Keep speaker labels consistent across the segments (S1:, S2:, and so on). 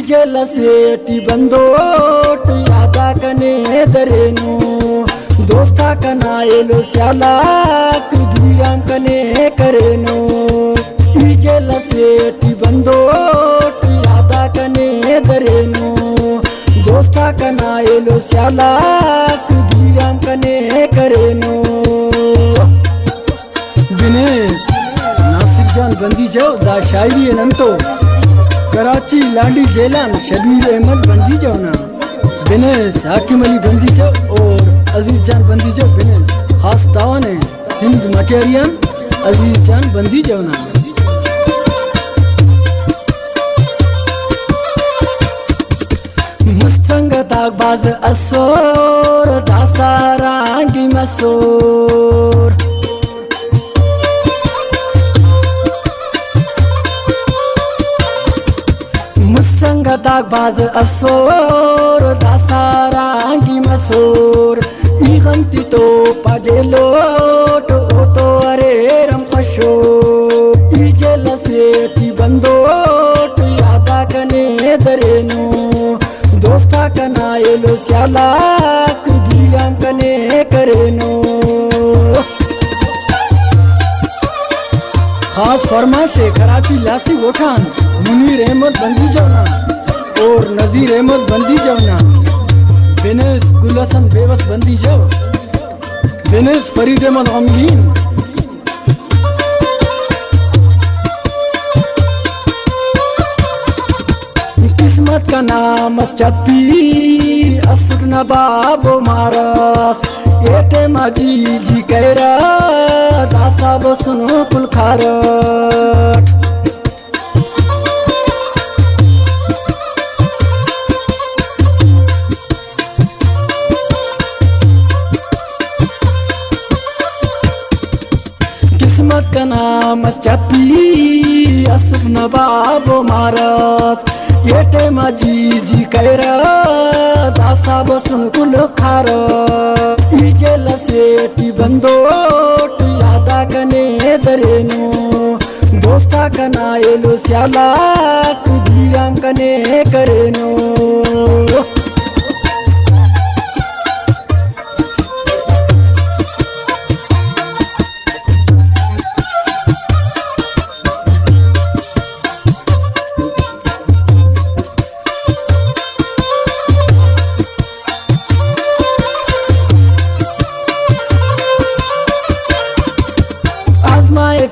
S1: जलसेटी बंदोट यादा कने दरेनो दोस्ता कनाएलो स्यालाक गिराम कने करेनो जलसेटी बंदोट यादा कने दरेनो दोस्ता कनाएलो स्यालाक गिराम कने करेनो दिनेश नासिर जान बंदी जाओ दा शायरी नंतो कराची लांडी जेलान शबीर अहमद बंदी जाओ ना दिनेश हाकिम अली बंदी जाओ और अजीज जान बंदी जाओ दिनेश खास तावन है सिंध मटेरियन अजीज जान बंदी जाओ ना मुस्तंगताक बाज असोर दासारांगी मसोर मुस्तंगताक बाज असोर दासारांगी मसोर इगंती तो पाजेलोट ओतो अरे रम खशो इजलसेटी बंदोट यादा कने दरेनो दोस्ता कनाएलो स्यालाक गिराम कने करेनो खास फरमाइश है कराची लासी वोठान मुनीर अहमद बंदी जाओना और नजीर अहमद बंदी जाओना दिनेश गुलहसन बेबस बंदी जाओ दिनेश फरीद अहमद गमगीन किस्मत का नाम चप्पी असुर नबाबो मारस एटे माजी जी कैरा दासा बसनो कुल खारट किस्मत का नाम चप्पी असुर नबाबो मारत एटे माजी जी कैरा दासा बसन कुल खार जलसेटी बंदोट यादा कने दरेनो दोस्ता कनाएलो स्यालाक गिराम कने करेनो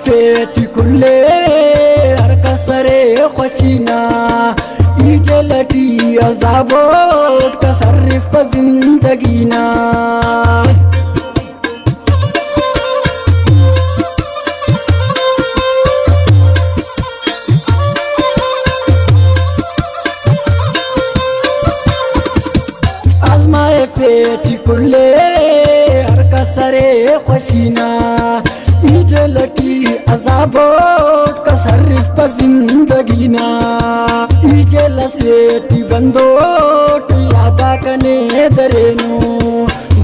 S1: फेटी कुल्ले हर कसरे खुशीना इजलटी अजाबोट कसरिफ पर जिंदगीना आजमाए फेटी कुल्ले हर कसरे खुशीना इजलटी अजाबोट कसरिफ पर जिंदगीना इजलसेटी बंदोट यादा कने दरेनो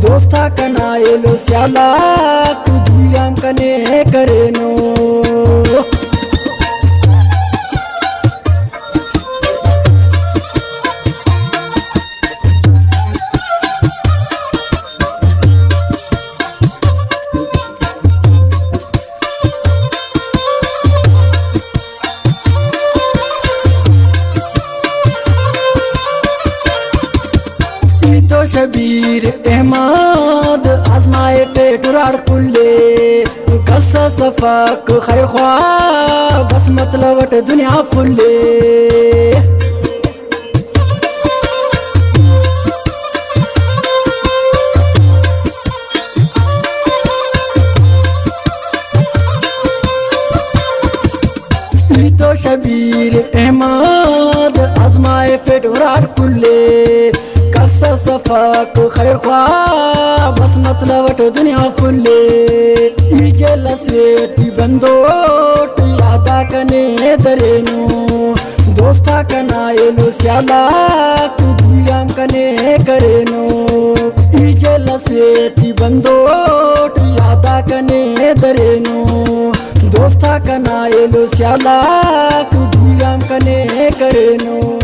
S1: दोस्ता कनाएलो स्यालाक गिराम कने करेनो शबीर अहमद आजमाए पेटुरार कुल्ले कसा सफाक खैर ख्वा बस मतलब दुनिया फुल्ले तो शबीर अहमद आजमाए पेटुरार कुल्ले सफाक खैर ख्वा बस मतलब दुनिया फुल्ले जलसेटी बंदोट यादा कने दरेनो दोस्ता कनाएलो स्यालाक गिराम कने करेनो जलसेटी बंदोट यादा कने दरेनो दोस्ता कनाएलो स्यालाक गिराम कने करेनो